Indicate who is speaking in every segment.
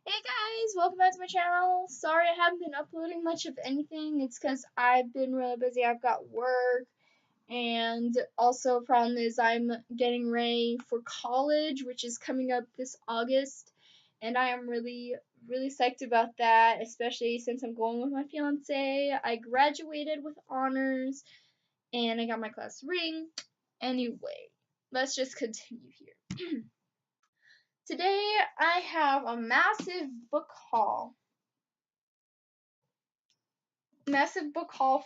Speaker 1: Hey guys, welcome back to my channel. Sorry I haven't been uploading much of anything. It's because I've been really busy. I've got work, and also problem is I'm getting ready for college, which is coming up this August, and I am really psyched about that, especially since I'm going with my fiance. I graduated with honors, and I got my class ring. Anyway, let's just continue here. Today I have a massive book haul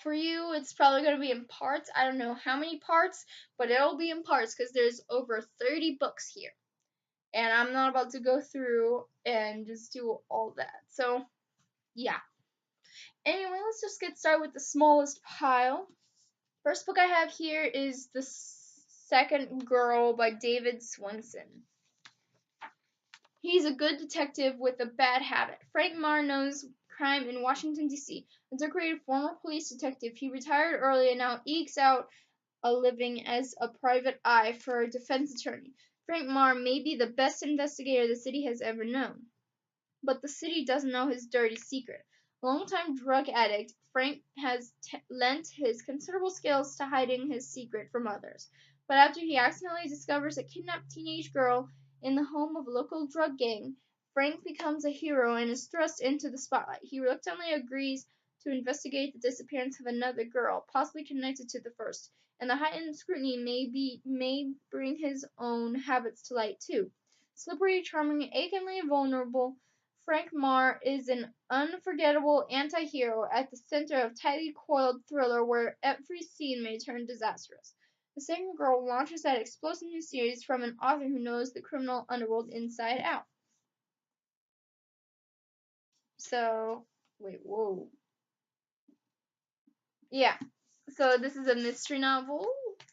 Speaker 1: for you. It's probably going to be in parts. I don't know how many parts, but it'll be in parts because there's over 30 books here. And I'm not about to go through and just do all that. So, yeah. Anyway, let's just get started with the smallest pile. First book I have here is The Second Girl by David Swenson. He's a good detective with a bad habit. Frank Marr knows crime in Washington, D.C. A decorated former police detective, he retired early and now ekes out a living as a private eye for a defense attorney. Frank Marr may be the best investigator the city has ever known, but the city doesn't know his dirty secret. A longtime drug addict, Frank has lent his considerable skills to hiding his secret from others. But after he accidentally discovers a kidnapped teenage girl in the home of a local drug gang, Frank becomes a hero and is thrust into the spotlight. He reluctantly agrees to investigate the disappearance of another girl, possibly connected to the first, and the heightened scrutiny may bring his own habits to light too. Slippery, charming, achingly vulnerable, Frank Marr is an unforgettable anti-hero at the center of a tightly coiled thriller where every scene may turn disastrous. The Second Girl launches that explosive new series from an author who knows the criminal underworld inside out. So, wait, whoa. Yeah. So this is a mystery novel.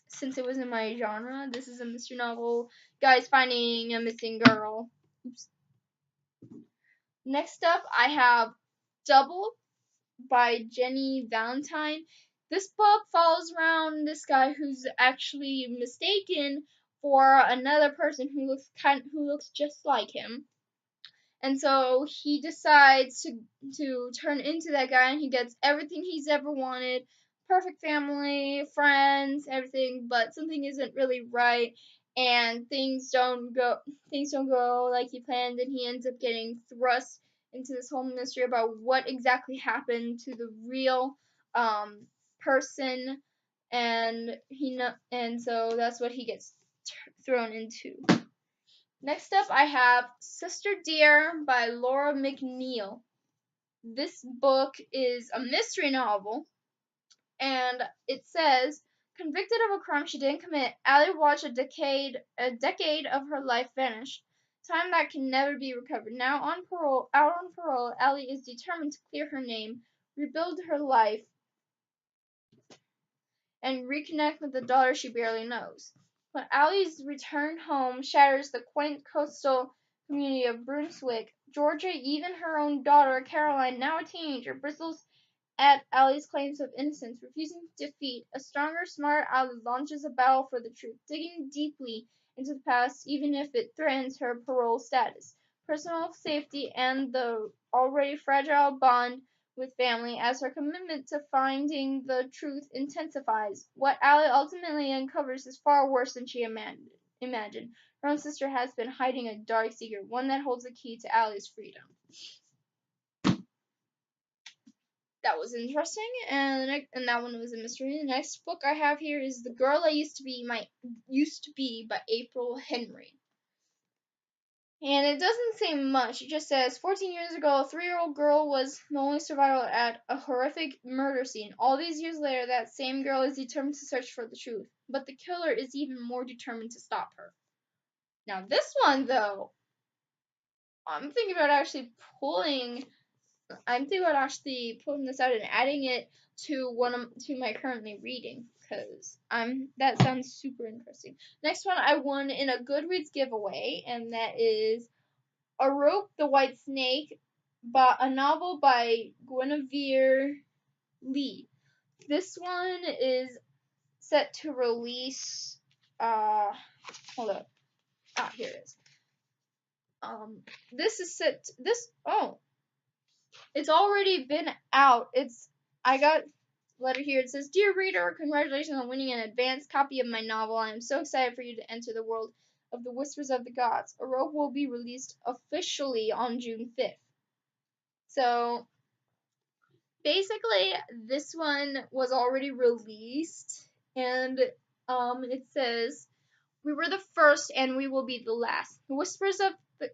Speaker 1: Since it was in my genre, this is a mystery novel. Guys finding a missing girl. Oops. Next up, I have Double by Jenny Valentine. This book follows around this guy who's actually mistaken for another person who looks just like him. And so he decides to turn into that guy, and he gets everything he's ever wanted. Perfect family, friends, everything, but something isn't really right, and things don't go like he planned, and he ends up getting thrust into this whole mystery about what exactly happened to the real person, and so that's what he gets thrown into. Next up, I have Sister Dear by Laura McNeil. This book is a mystery novel, and it says, convicted of a crime she didn't commit, Allie watched a decade of her life vanish. Time that can never be recovered. Now out on parole, Allie is determined to clear her name, rebuild her life, and reconnect with the daughter she barely knows. But Allie's return home shatters the quaint coastal community of Brunswick, Georgia. Even her own daughter, Caroline, now a teenager, bristles at Allie's claims of innocence. Refusing defeat, a stronger, smarter Allie launches a battle for the truth, digging deeply into the past even if it threatens her parole status, personal safety, and the already fragile bond with family. As her commitment to finding the truth intensifies, what Allie ultimately uncovers is far worse than she imagined. Her own sister has been hiding a dark secret, one that holds the key to Allie's freedom. That was interesting, and that one was a mystery. The next book I have here is The Girl I Used to Be by April Henry. And it doesn't say much. It just says 14 years ago, a 3-year-old girl was the only survivor at a horrific murder scene. All these years later, that same girl is determined to search for the truth, but the killer is even more determined to stop her. Now this one though, I'm thinking about actually pulling this out and adding it to my currently reading, because that sounds super interesting. Next one I won in a Goodreads giveaway, and that is Arope the White Snake, a novel by Guinevere Lee. This one is set to release. Hold up. Here it is. This is set. It's already been out. I got a letter here. It says, "Dear reader, congratulations on winning an advanced copy of my novel. I am so excited for you to enter the world of the Whispers of the Gods. A Rogue will be released officially on June 5th." So basically, this one was already released, and it says, "We were the first, and we will be the last. The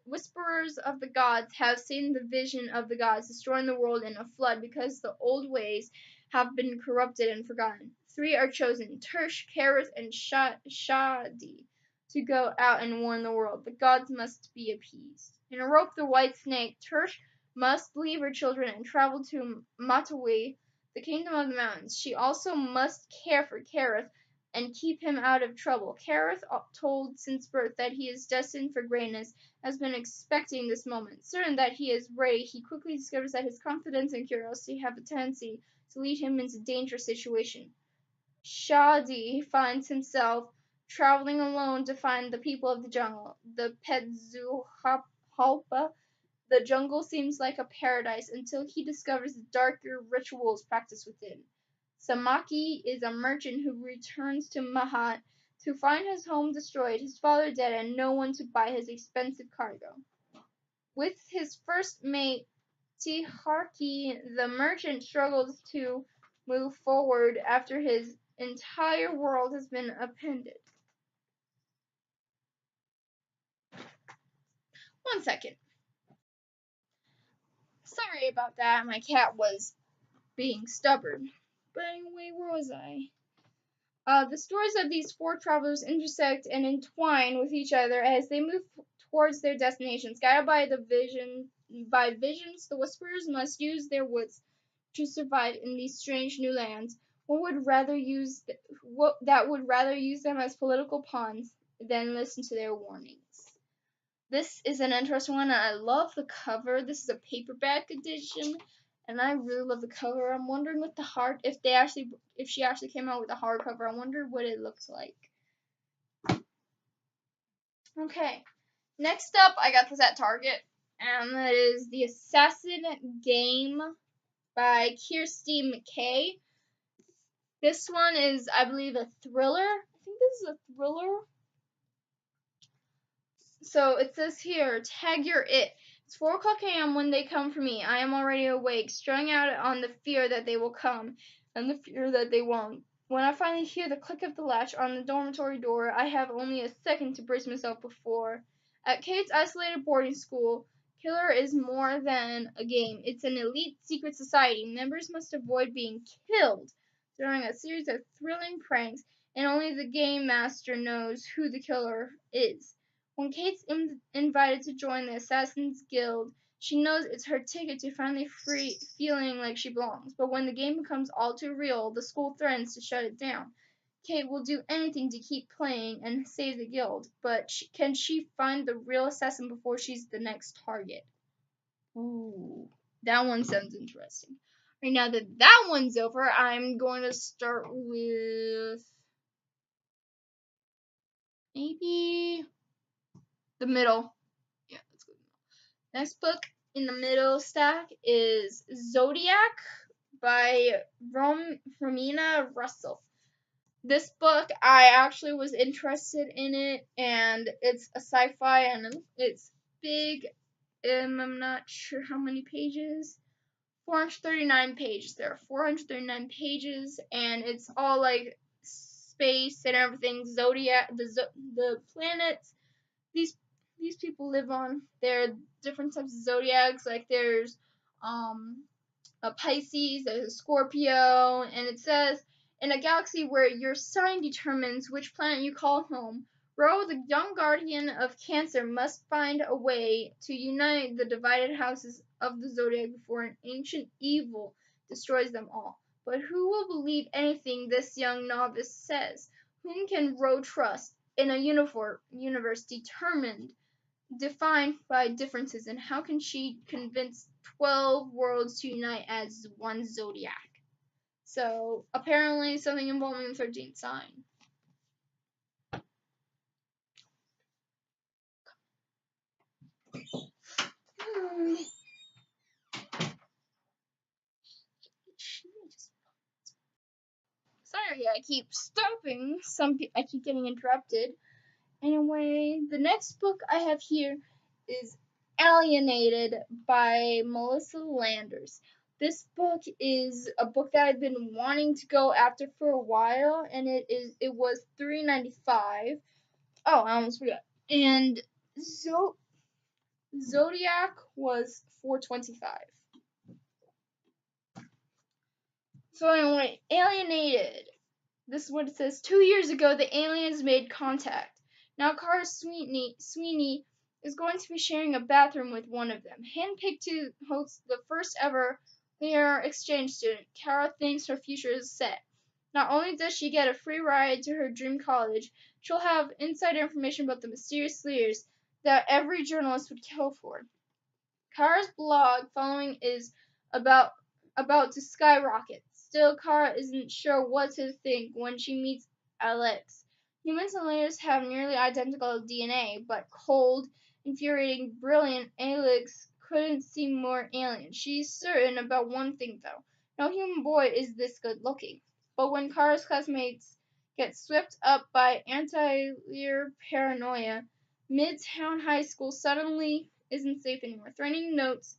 Speaker 1: whisperers of the gods have seen the vision of the gods destroying the world in a flood because the old ways have been corrupted and forgotten. 3 are chosen, Tersh, Kareth, and Shadi, to go out and warn the world. The gods must be appeased. In a rope, the white snake, Tersh, must leave her children and travel to Matawai, the kingdom of the mountains. She also must care for Kareth and keep him out of trouble. Kareth, told since birth that he is destined for greatness, has been expecting this moment. Certain that he is ready, he quickly discovers that his confidence and curiosity have a tendency to lead him into dangerous situations. Shadi finds himself traveling alone to find the people of the jungle, the Petzuhalpa. The jungle seems like a paradise until he discovers the darker rituals practiced within. Samaki is a merchant who returns to Mahat to find his home destroyed, his father dead, and no one to buy his expensive cargo. With his first mate, Tiharki, the merchant struggles to move forward after his entire world has been upended. One second. Sorry about that. My cat was being stubborn. But anyway, where was I? The stories of these 4 travelers intersect and entwine with each other as they move towards their destinations. Guided by visions, the Whisperers must use their wits to survive in these strange new lands. One would rather use them as political pawns than listen to their warnings. This is an interesting one, and I love the cover. This is a paperback edition, and I really love the cover. I'm wondering with the if she actually came out with a hardcover, I wonder what it looks like. Okay, next up, I got this at Target, and that is The Assassin Game by Kirsty McKay. This one is, I believe, a thriller. I think this is a thriller. So it says here, tag your it. It's 4 o'clock a.m. when they come for me. I am already awake, strung out on the fear that they will come, and the fear that they won't. When I finally hear the click of the latch on the dormitory door, I have only a second to brace myself before. At Kate's isolated boarding school, Killer is more than a game. It's an elite secret society. Members must avoid being killed during a series of thrilling pranks, and only the game master knows who the killer is. When Kate's invited to join the Assassin's Guild, she knows it's her ticket to finally feeling like she belongs. But when the game becomes all too real, the school threatens to shut it down. Kate will do anything to keep playing and save the guild, but can she find the real assassin before she's the next target? Ooh, that one sounds interesting. Right now that one's over, I'm going to start with maybe the middle. Yeah, let's go. Next book in the middle stack is Zodiac by Romina Russell. This book, I actually was interested in it, and it's a sci-fi, and it's big. I'm not sure how many pages. 439 pages. There are 439 pages, and it's all like space and everything. Zodiac, the planets these people live on. There are different types of zodiacs. Like there's a Pisces, there's a Scorpio, and it says, in a galaxy where your sign determines which planet you call home, Ro, the young guardian of Cancer, must find a way to unite the divided houses of the zodiac before an ancient evil destroys them all. But who will believe anything this young novice says? Whom can Ro trust in a universe defined by differences, and how can she convince 12 worlds to unite as one zodiac? So, apparently something involving the 13th sign. sorry, I keep stopping. I keep getting interrupted. Anyway, the next book I have here is Alienated by Melissa Landers. This book is a book that I've been wanting to go after for a while, and it was $3.95. Oh, I almost forgot. And Zodiac was $4.25. So anyway, Alienated. This is what it says. 2 years ago, the aliens made contact. Now Kara Sweeney is going to be sharing a bathroom with one of them. Handpicked to host the first ever linear exchange student, Kara thinks her future is set. Not only does she get a free ride to her dream college, she'll have inside information about the mysterious leaders that every journalist would kill for. Kara's blog following is about to skyrocket. Still, Kara isn't sure what to think when she meets Alex. Humans and layers have nearly identical DNA, but cold, infuriating, brilliant Alex couldn't seem more alien. She's certain about one thing, though. No human boy is this good looking. But when Kara's classmates get swept up by anti-Lear paranoia, Midtown High School suddenly isn't safe anymore. Threatening notes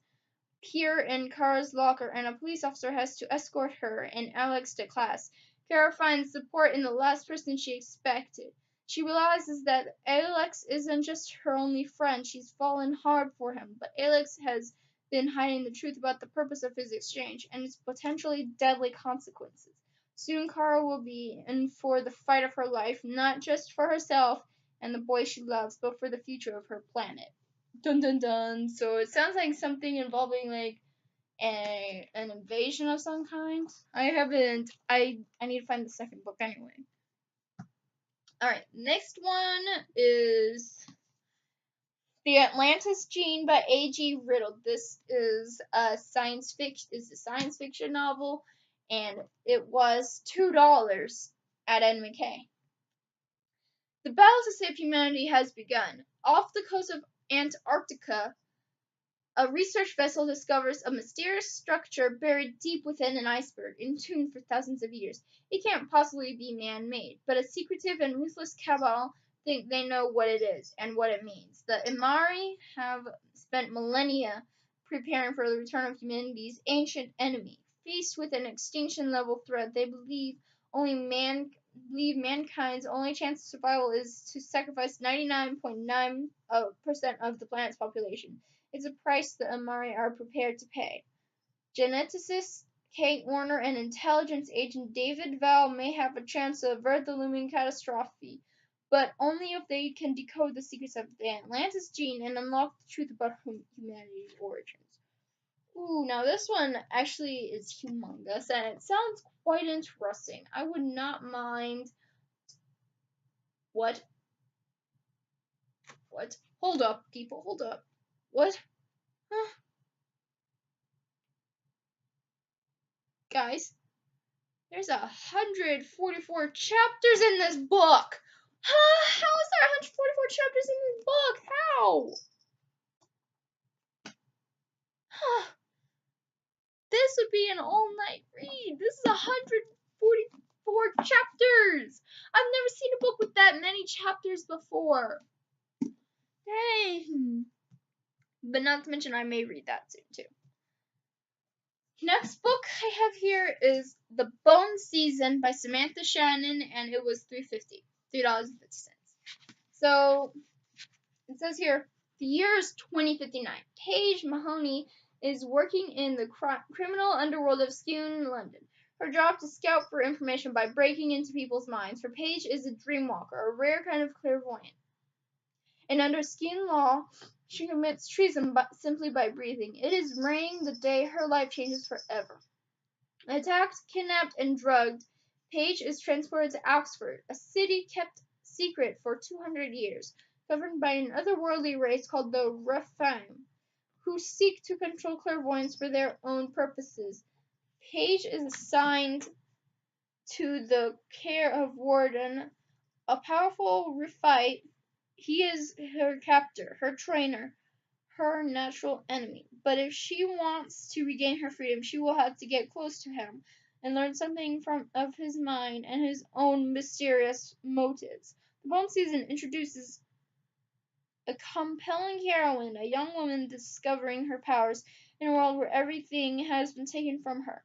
Speaker 1: appear in Kara's locker, and a police officer has to escort her and Alex to class. Kara finds support in the last person she expected. She realizes that Alex isn't just her only friend, she's fallen hard for him, but Alex has been hiding the truth about the purpose of his exchange and its potentially deadly consequences. Soon Kara will be in for the fight of her life, not just for herself and the boy she loves, but for the future of her planet. Dun dun dun. So it sounds like something involving like an invasion of some kind. I haven't. I need to find the second book anyway. All right. Next one is The Atlantis Gene by A.G. Riddle. This is a science fiction novel, and it was $2 at NMK. The battle to save humanity has begun. Off the coast of Antarctica, a research vessel discovers a mysterious structure buried deep within an iceberg, entombed for thousands of years. It can't possibly be man-made, but a secretive and ruthless cabal think they know what it is and what it means. The Imari have spent millennia preparing for the return of humanity's ancient enemy. Faced with an extinction-level threat, they believe mankind's only chance of survival is to sacrifice 99.9% of the planet's population. It's a price the Imari are prepared to pay. Geneticist Kate Warner and intelligence agent David Val may have a chance to avert the looming catastrophe, but only if they can decode the secrets of the Atlantis gene and unlock the truth about humanity's origins. Ooh, now this one actually is humongous, and it sounds quite interesting. I would not mind. What? Hold up, people, hold up. What? Huh? Guys, there's 144 chapters in this book. Huh? How is there 144 chapters in this book? How? Huh. This would be an all-night read. This is 144 chapters. I've never seen a book with that many chapters before. Dang. But not to mention, I may read that soon, too. Next book I have here is The Bone Season by Samantha Shannon, and it was $3.50. $3.50. So, it says here, the year is 2059. Paige Mahoney is working in the criminal underworld of Skune, London. Her job to scout for information by breaking into people's minds. For Paige is a dreamwalker, a rare kind of clairvoyant. And under Skune law, she commits treason simply by breathing. It is raining the day her life changes forever. Attacked, kidnapped, and drugged, Paige is transported to Oxford, a city kept secret for 200 years, governed by an otherworldly race called the Rephaim, who seek to control clairvoyance for their own purposes. Paige is assigned to the care of Warden, a powerful Rephite. He is her captor, her trainer, her natural enemy. But if she wants to regain her freedom, she will have to get close to him. and learn something of his mind and his own mysterious motives. The poem season introduces a compelling heroine, a young woman discovering her powers in a world where everything has been taken from her.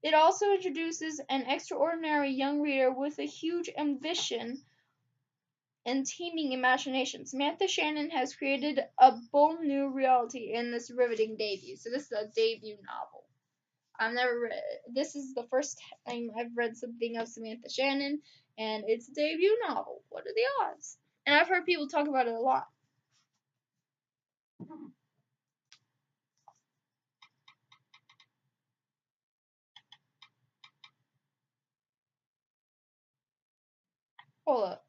Speaker 1: It also introduces an extraordinary young reader with a huge ambition and teeming imagination. Samantha Shannon has created a bold new reality in this riveting debut. So this is a debut novel. I've never read it. This is the first time I've read something of Samantha Shannon, and it's a debut novel. What are the odds? And I've heard people talk about it a lot. Hold up.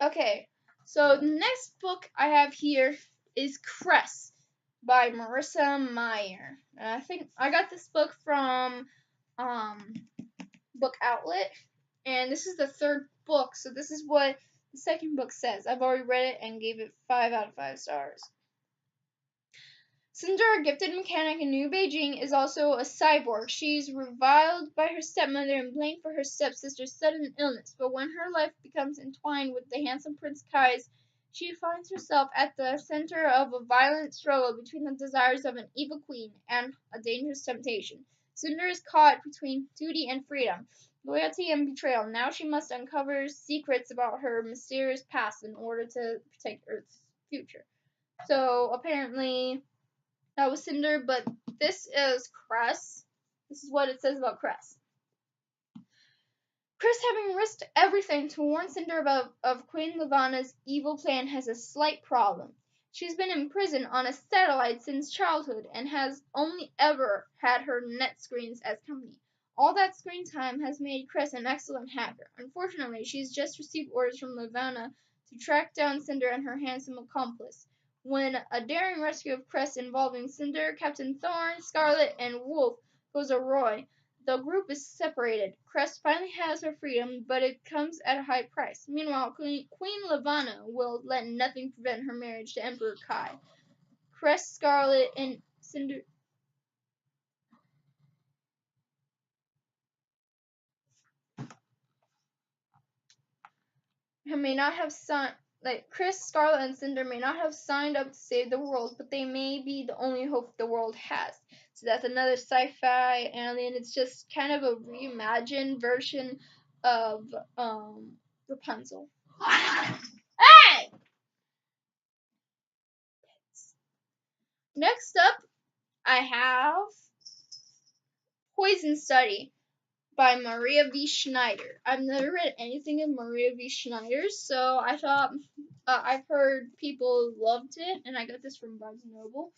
Speaker 1: Okay, so the next book I have here is Cress by Marissa Meyer. And I think I got this book from Book Outlet, and this is the third book, so this is what the second book says. I've already read it and gave it 5 out of 5 stars. Cinder, a gifted mechanic in New Beijing, is also a cyborg. She's reviled by her stepmother and blamed for her stepsister's sudden illness, but when her life becomes entwined with the handsome Prince Kai's, she finds herself at the center of a violent struggle between the desires of an evil queen and a dangerous temptation. Cinder is caught between duty and freedom, loyalty and betrayal. Now she must uncover secrets about her mysterious past in order to protect Earth's future. So apparently that was Cinder, but this is Cress. This is what it says about Cress. Cress, having risked everything to warn Cinder of Queen Levana's evil plan, has a slight problem. She's been in prison on a satellite since childhood and has only ever had her net screens as company. All that screen time has made Cress an excellent hacker. Unfortunately, she's just received orders from Levana to track down Cinder and her handsome accomplice. When a daring rescue of Cress involving Cinder, Captain Thorn, Scarlet, and Wolf goes awry, the group is separated. Cress finally has her freedom, but it comes at a high price. Meanwhile, Queen Levana will let nothing prevent her marriage to Emperor Kai. Cress, Scarlet, and Cinder. May not have signed. Cress, Scarlet, and Cinder may not have signed up to save the world, but they may be the only hope the world has. So that's another sci-fi alien. It's just kind of a reimagined version of Rapunzel. Hey! Next up, I have Poison Study by Maria V. Schneider. I've never read anything of Maria V. Schneider's, so I thought I've heard people loved it, and I got this from Barnes & Noble.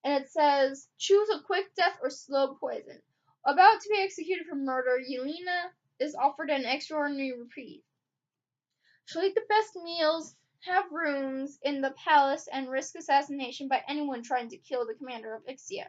Speaker 1: And it says, choose a quick death or slow poison. About to be executed for murder, Yelena is offered an extraordinary reprieve. She'll eat the best meals, have rooms in the palace, and risk assassination by anyone trying to kill the commander of Ixia.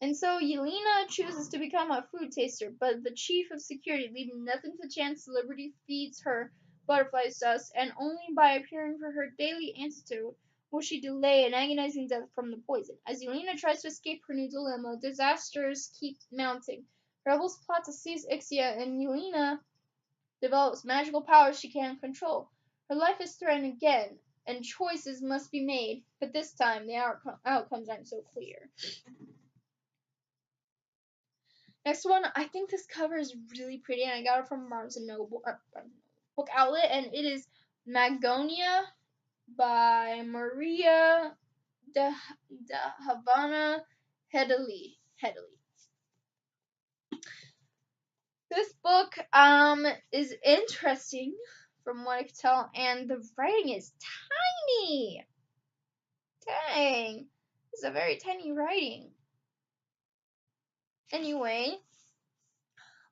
Speaker 1: And so Yelena chooses to become a food taster, but the chief of security, leaving nothing to chance, Liberty feeds her butterfly's dust, and only by appearing for her daily antidote will she delay an agonizing death from the poison. As Yelena tries to escape her new dilemma, disasters keep mounting. Rebels plot to seize Ixia, and Yelena develops magical powers she can't control. Her life is threatened again, and choices must be made, but this time the outcomes aren't so clear. Next one, I think this cover is really pretty, and I got it from Barnes & Noble Book Outlet, and it is Magonia by Maria de Havana Hedley. This book is interesting from what I can tell, and the writing is tiny. Dang, this is a very tiny writing. Anyway,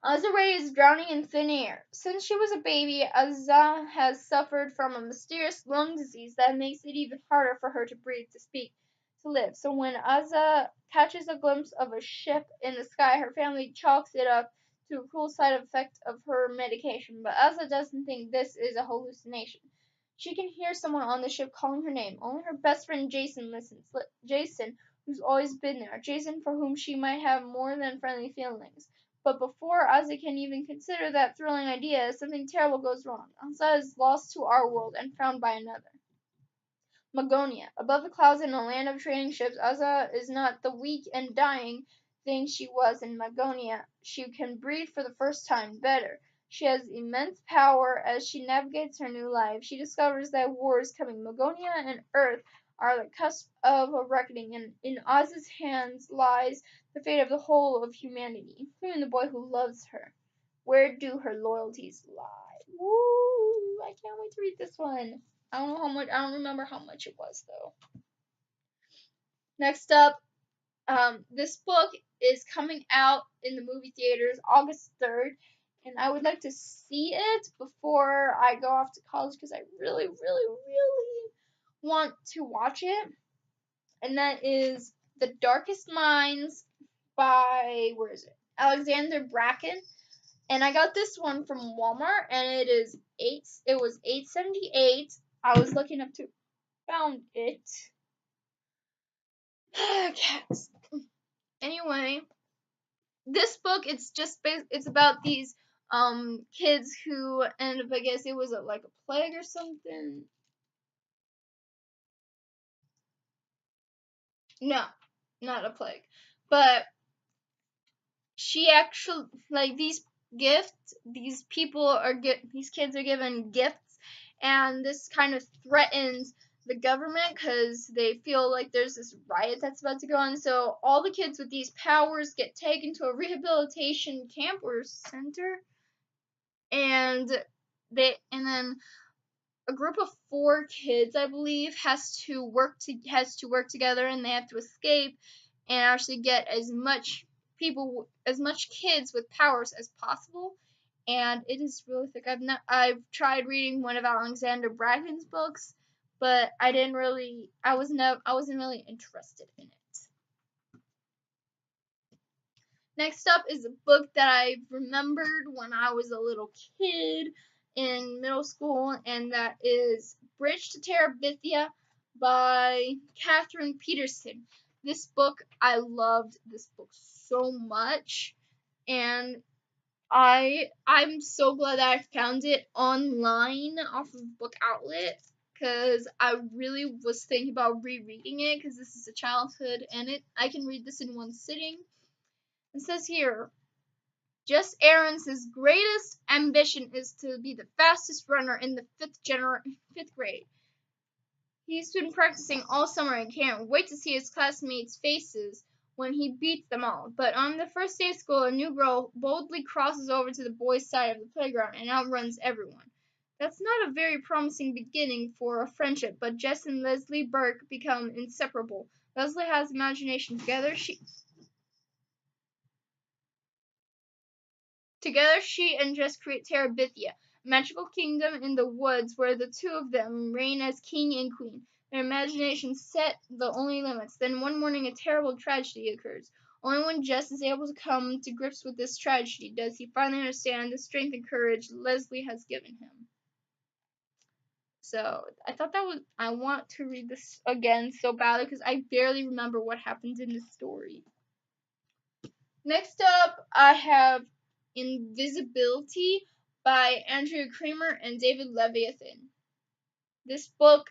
Speaker 1: Azure is drowning in thin air. Since she was a baby, Azza has suffered from a mysterious lung disease that makes it even harder for her to breathe, to speak, to live. So when Azza catches a glimpse of a ship in the sky, her family chalks it up to a cruel side effect of her medication. But Azza doesn't think this is a hallucination. She can hear someone on the ship calling her name. Only her best friend Jason listens. Jason, who's always been there. Jason, for whom she might have more than friendly feelings. But before Ozzy can even consider that thrilling idea, something terrible goes wrong. Ozzy is lost to our world and found by another. Magonia. Above the clouds in a land of trading ships, Ozzy is not the weak and dying thing she was in Magonia. She can breathe for the first time. Better. She has immense power as she navigates her new life. She discovers that war is coming. Magonia and Earth are the cusp of a reckoning, and in Oz's hands lies the fate of the whole of humanity, including the boy who loves her. Where do her loyalties lie? Woo! I can't wait to read this one. I don't know how much. I don't remember how much it was though. Next up, this book is coming out in the movie theaters August 3rd, and I would like to see it before I go off to college because I really, really, really want to watch it. And that is The Darkest Minds by, where is it? Alexander Bracken. And I got this one from Walmart, and it was $8.78. I was looking up to found it. Cats. Anyway, this book it's about these kids who ended up, I guess it was like a plague or something. No, not a plague, but she actually, like, these gifts, these kids are given gifts, and this kind of threatens the government because they feel like there's this riot that's about to go on. So all the kids with these powers get taken to a rehabilitation camp or center, and then a group of 4 kids, I believe, has to work together, and they have to escape and actually get as much kids with powers as possible. And it is really thick. I've tried reading one of Alexander Bracken's books, but I wasn't really interested in it. Next up is a book that I remembered when I was a little kid in middle school, and that is Bridge to Terabithia by Catherine Peterson. This book, I loved this book so much, and I'm so glad that I found it online off of Book Outlet, because I really was thinking about rereading it because this is a childhood, and I can read this in one sitting. It says here, Jess Aarons' greatest ambition is to be the fastest runner in the fifth grade. He's been practicing all summer and can't wait to see his classmates' faces when he beats them all. But on the first day of school, a new girl boldly crosses over to the boys' side of the playground and outruns everyone. That's not a very promising beginning for a friendship, but Jess and Leslie Burke become inseparable. Leslie has imagination. Together she and Jess create Terabithia, a magical kingdom in the woods where the two of them reign as king and queen. Their imaginations set the only limits. Then one morning a terrible tragedy occurs. Only when Jess is able to come to grips with this tragedy does he finally understand the strength and courage Leslie has given him. So I want to read this again so badly because I barely remember what happens in this story. Next up, I have Invisibility by Andrea Cremer and David Leviathan. This book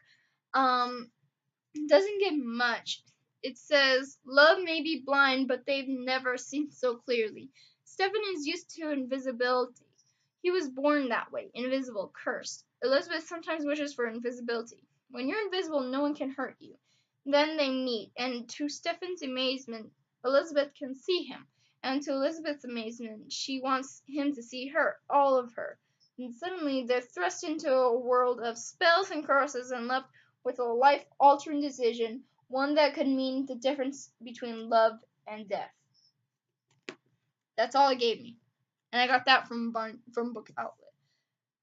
Speaker 1: doesn't give much. It says, love may be blind, but they've never seen so clearly. Stephen is used to invisibility. He was born that way, invisible, cursed. Elizabeth sometimes wishes for invisibility. When you're invisible, no one can hurt you. Then they meet, and to Stephen's amazement, Elizabeth can see him. And to Elizabeth's amazement, she wants him to see her, all of her. And suddenly they're thrust into a world of spells and curses and left with a life-altering decision, one that could mean the difference between love and death. That's all it gave me. And I got that from Book Outlet.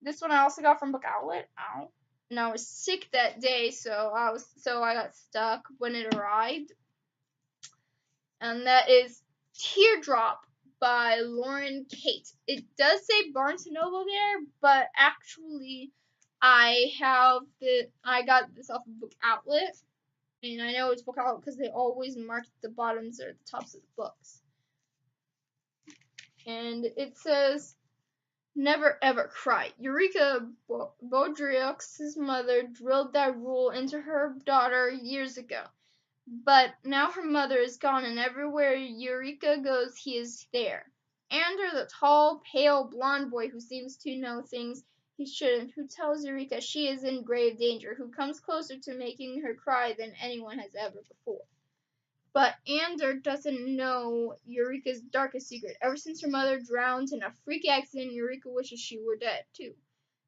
Speaker 1: This one I also got from Book Outlet. Ow. And I was sick that day, so I got stuck when it arrived. And that is Teardrop by Lauren Kate. It does say Barnes & Noble there, but actually I got this off of Book Outlet, and I know it's Book Outlet because they always mark the bottoms or the tops of the books. And it says, "Never ever cry." Eureka Baudrillard's mother drilled that rule into her daughter years ago. But now her mother is gone, and everywhere Eureka goes, he is there. Ander, the tall, pale, blond boy who seems to know things he shouldn't, who tells Eureka she is in grave danger, who comes closer to making her cry than anyone has ever before. But Ander doesn't know Eureka's darkest secret. Ever since her mother drowned in a freak accident, Eureka wishes she were dead, too.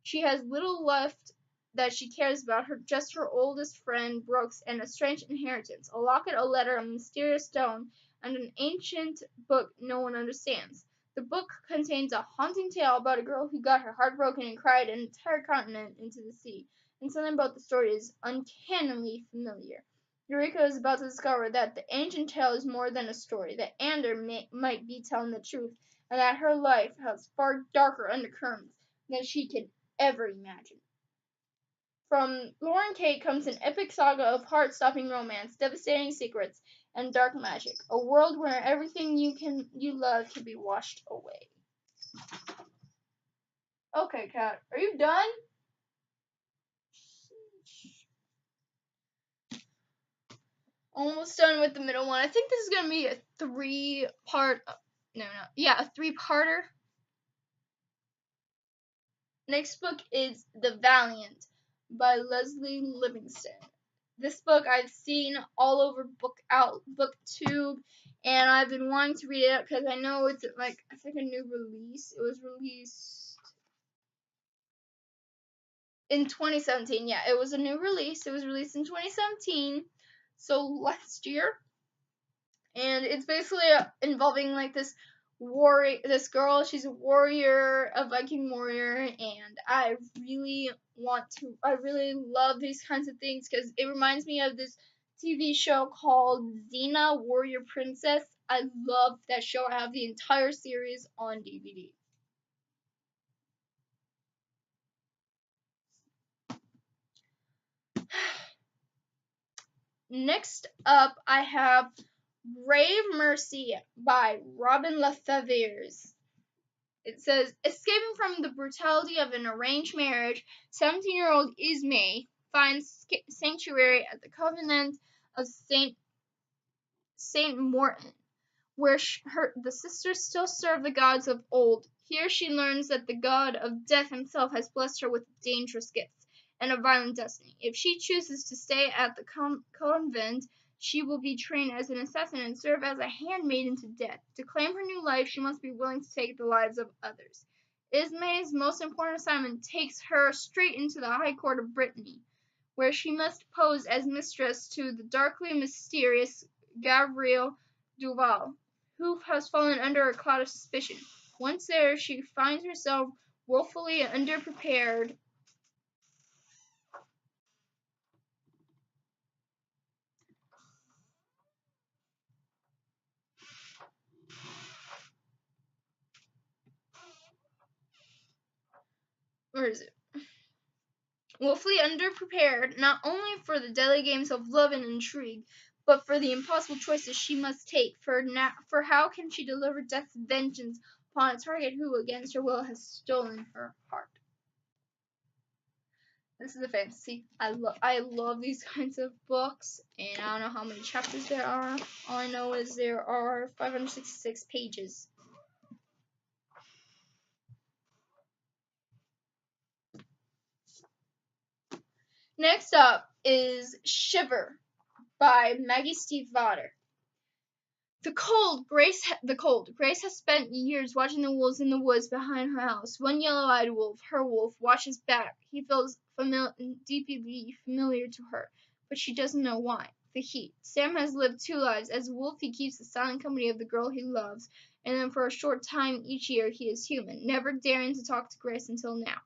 Speaker 1: She has little left that she cares about, just her oldest friend, Brooks, and a strange inheritance, a locket, a letter, a mysterious stone, and an ancient book no one understands. The book contains a haunting tale about a girl who got her heart broken and cried an entire continent into the sea, and something about the story is uncannily familiar. Eureka is about to discover that the ancient tale is more than a story, that Ander might be telling the truth, and that her life has far darker undercurrents than she could ever imagine. From Lauren Kate comes an epic saga of heart-stopping romance, devastating secrets, and dark magic. A world where everything you love can be washed away. Okay, Kat, are you done? Almost done with the middle one. I think this is gonna be a three-part. A three-parter. Next book is The Valiant by Leslie Livingston. This book I've seen all over BookTube, and I've been wanting to read it because I know it's like I think a new release. It was released in 2017. Yeah, it was a new release. It was released in 2017, so last year, and it's basically involving like this girl. She's a warrior, a Viking warrior, and I really love these kinds of things because it reminds me of this TV show called Xena Warrior Princess. I love that show. I have the entire series on DVD. Next up, I have Brave Mercy by Robin Lefevre. It says, escaping from the brutality of an arranged marriage, 17-year-old Ismay finds sanctuary at the convent of Saint Morton, where the sisters still serve the gods of old. Here she learns that the god of death himself has blessed her with dangerous gifts and a violent destiny. If she chooses to stay at the convent, she will be trained as an assassin and serve as a handmaiden to death. To claim her new life, she must be willing to take the lives of others. Ismay's most important assignment takes her straight into the High Court of Brittany, where she must pose as mistress to the darkly mysterious Gabriel Duval, who has fallen under a cloud of suspicion. Once there, she finds herself woefully underprepared. Where is it? Woefully underprepared, not only for the deadly games of love and intrigue, but for the impossible choices she must take. For how can she deliver death's vengeance upon a target who, against her will, has stolen her heart? This is a fantasy. I love these kinds of books, and I don't know how many chapters there are. All I know is there are 566 pages. Next up is Shiver by Maggie Stiefvater. The cold. Grace has spent years watching the wolves in the woods behind her house. One yellow-eyed wolf, her wolf, watches back. He feels deeply familiar to her, but she doesn't know why. The heat. Sam has lived two lives. As a wolf, he keeps the silent company of the girl he loves, and then for a short time each year he is human, never daring to talk to Grace until now.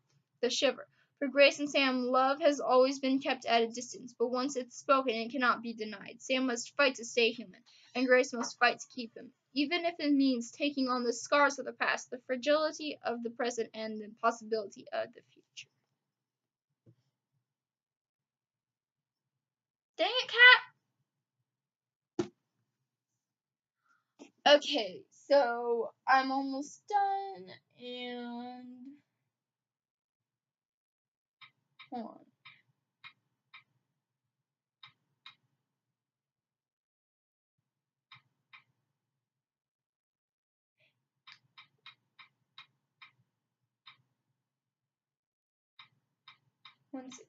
Speaker 1: The shiver. For Grace and Sam, love has always been kept at a distance, but once it's spoken, it cannot be denied. Sam must fight to stay human, and Grace must fight to keep him, even if it means taking on the scars of the past, the fragility of the present, and the possibility of the future. Okay, so I'm almost done, and hold on. One second.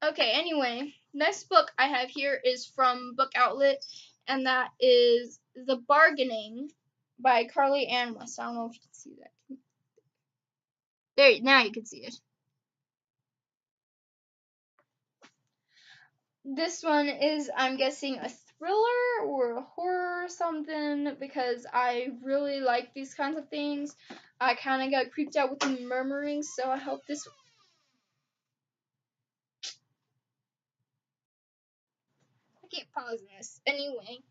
Speaker 1: Okay, anyway, next book I have here is from Book Outlet, and that is The Bargaining by Carly Ann West. I don't know if you can see that. There, now you can see it. This one is, I'm guessing, a thriller or a horror or something, because I really like these kinds of things. I kind of got creeped out with the murmuring, so I hope this. I can't pause this. Anyway,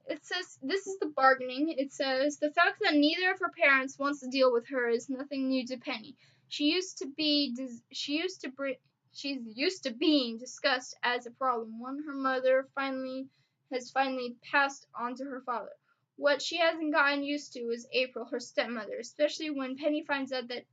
Speaker 1: it says, this is The Bargaining. It says, the fact that neither of her parents wants to deal with her is nothing new to Penny. She's used to being discussed as a problem, one her mother has finally passed on to her father. What she hasn't gotten used to is April, her stepmother, especially when Penny finds out that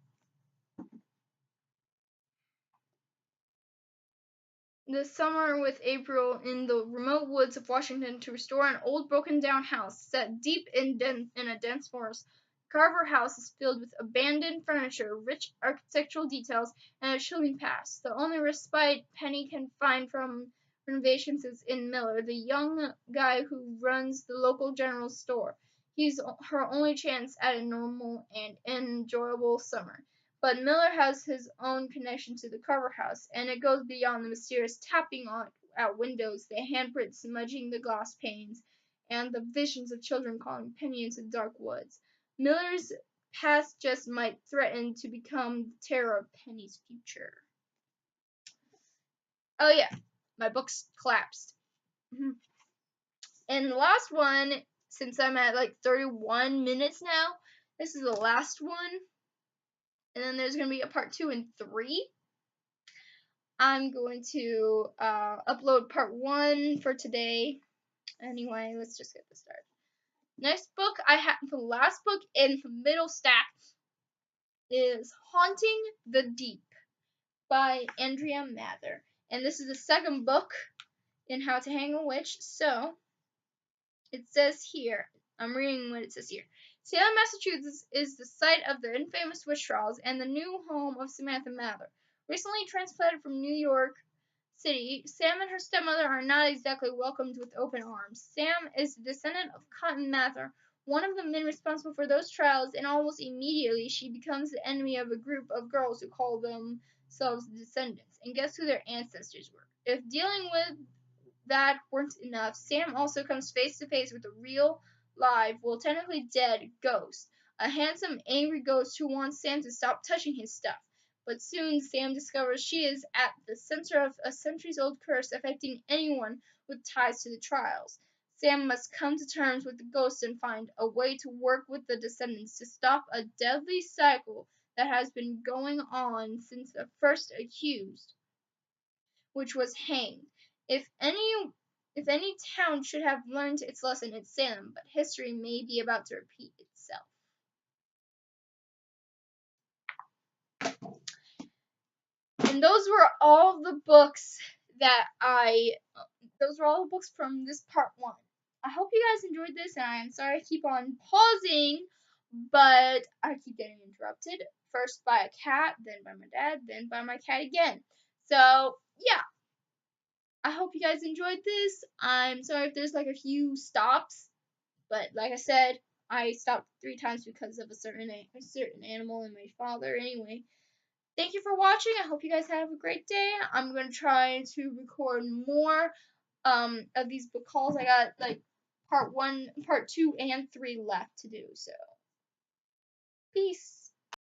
Speaker 1: the summer with April in the remote woods of Washington to restore an old broken-down house set deep in a dense forest. Carver House is filled with abandoned furniture, rich architectural details, and a chilling past. The only respite Penny can find from renovations is in Miller, the young guy who runs the local general store. He's her only chance at a normal and enjoyable summer. But Miller has his own connection to the Carver house, and it goes beyond the mysterious tapping at windows, the handprints smudging the glass panes, and the visions of children calling Penny into the dark woods. Miller's past just might threaten to become the terror of Penny's future. Oh yeah, my book's collapsed. And the last one, since I'm at like 31 minutes now, this is the last one. And then there's going to be a part 2 and 3. I'm going to upload part 1 for today. Anyway, let's just get this started. Next book I have, the last book in the middle stack is Haunting the Deep by Andrea Mather. And this is the second book in How to Hang a Witch. So, it says here, I'm reading what it says here. Salem, Massachusetts is the site of the infamous witch trials and the new home of Samantha Mather. Recently transplanted from New York City, Sam and her stepmother are not exactly welcomed with open arms. Sam is the descendant of Cotton Mather, one of the men responsible for those trials, and almost immediately she becomes the enemy of a group of girls who call themselves descendants. And guess who their ancestors were? If dealing with that weren't enough, Sam also comes face to face with a real, live, well, technically dead ghost. A handsome, angry ghost who wants Sam to stop touching his stuff. But soon Sam discovers she is at the center of a centuries-old curse affecting anyone with ties to the trials. Sam must come to terms with the ghost and find a way to work with the descendants to stop a deadly cycle that has been going on since the first accused, which was hanged. If any town should have learned its lesson, it's Salem, but history may be about to repeat itself. And those were all the books those were all the books from this part 1. I hope you guys enjoyed this, and I am sorry I keep on pausing, but I keep getting interrupted. First by a cat, then by my dad, then by my cat again. So, yeah. I hope you guys enjoyed this. I'm sorry if there's like a few stops, but like I said, I stopped 3 times because of a certain animal and my father. Anyway, thank you for watching. I hope you guys have a great day. I'm gonna try to record more of these book hauls. I got like part 1, part 2, and 3 left to do. So, peace.